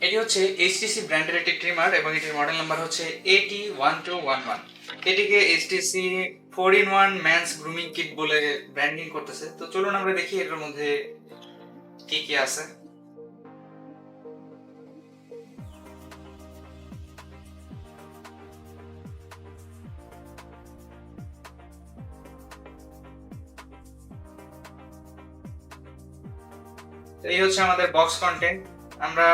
এটি হচ্ছে এইচটিসি ব্র্যান্ডের একটি ট্রিমার এবং এটির মডেল নাম্বার হচ্ছে AT1211। এটিকে HTC 4-in-1 men's grooming kit বলে ব্র্যান্ডিং করতেছে। তো চলুন আমরা দেখি এটার মধ্যে কি কি আছে। এই হচ্ছে আমাদের বক্স কন্টেন্ট। আমরা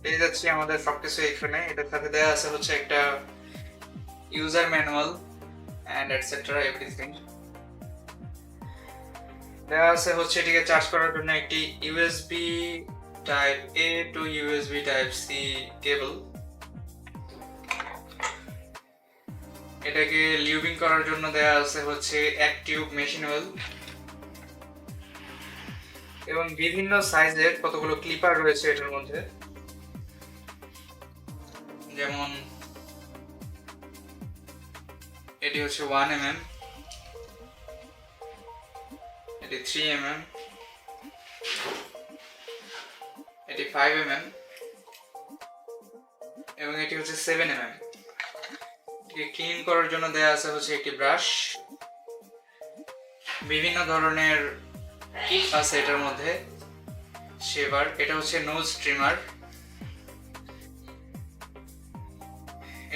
পেয়ে যাচ্ছি আমাদের সবকিছু এখানে। এটার সাথে দেওয়া আছে হচ্ছে একটা user manual and etcetera everything. দেওয়া আছে হচ্ছে এটিকে চার্জ করার জন্য একটি USB type A to USB type C cable. এটাকে লিউবিং করার জন্য দেওয়া আছে হচ্ছে এক টিউব মেশিন অয়েল এবং বিভিন্ন সাইজের কতগুলো ক্লিপার রয়েছে এটার মধ্যে, যেমন এটি হচ্ছে 1mm, এটি 3mm, এটি 5mm এবং এটি হচ্ছে 7mm। ক্লিন করার জন্য দেয়া আছে হচ্ছে একটি ব্রাশ। বিভিন্ন ধরনের কিট আছে এটার মধ্যে। শেভার, এটা হচ্ছে নোজ ট্রিমার।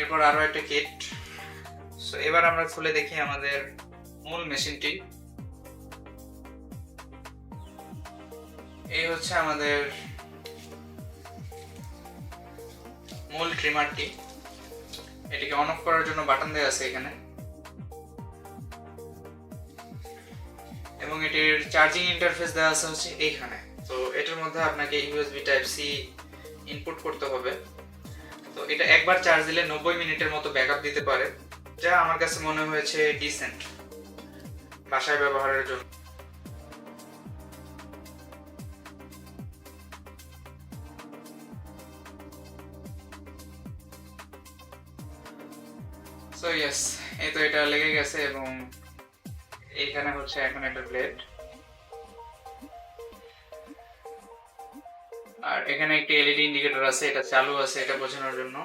এরপর আরো একটা কিট। সো এবার আমরা খুলে দেখি আমাদের মূল মেশিনটি। এই হচ্ছে আমাদের মূল ট্রিমারটি। এটিকে অন অফ করার জন্য বাটন দেওয়া আছে এখানে এবং এটির চার্জিং ইন্টারফেস দেওয়া আছে হচ্ছে এইখানে। তো এটার মধ্যে আপনাকে ইউএসবি টাইপ সি ইনপুট করতে হবে। তো এটা একবার চার্জ দিলে 90 মিনিটের মতো ব্যাকআপ দিতে পারে, যা আমার কাছে মনে হয়েছে ডিসেন্ট বাসায় ব্যবহারের জন্য। সো ইয়েস, এই তো এটা লেগে গেছে এবং এইখানে হচ্ছে এখন একটা ব্লেড, আর এখানে একটি এলইডি ইন্ডিকেটর আছে, এটা চালু আছে এটা বোঝানোর জন্য।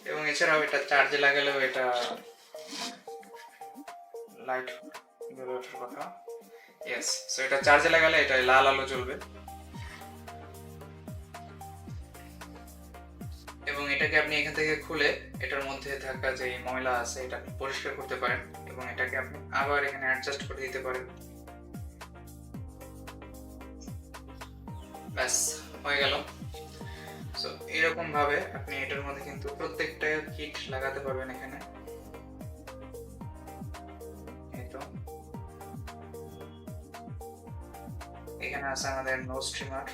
এবং এছাড়াও এটা চার্জে লাগালেও এটা লাইট জ্বলে ওঠার কথা। ইয়েস, সো এটা চার্জে লাগালে এটা লাল আলো জ্বলবে। এবং এটাকে আপনি এখান থেকে খুলে এটার মধ্যে থাকা যে ময়লা আছে এটা আপনি পরিষ্কার করতে পারেন এবং এটাকে আপনি আবার এখানে অ্যাডজাস্ট করে দিতে পারেন। ব্যাস, হয়ে গেল। সো এরকম ভাবে আপনি এটার মধ্যে কিন্তু প্রত্যেকটা কিট লাগাতে পারবেন এখানে। এই তো এখানে আছে আমাদের নোজ ট্রিমার।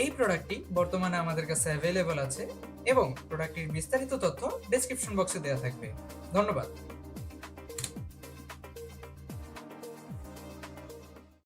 এই প্রোডাক্টটি বর্তমানে আমাদের কাছে অ্যাভেলেবল আছে এবং প্রোডাক্টটির বিস্তারিত তথ্য ডেসক্রিপশন বক্সে দেওয়া থাকবে। ধন্যবাদ।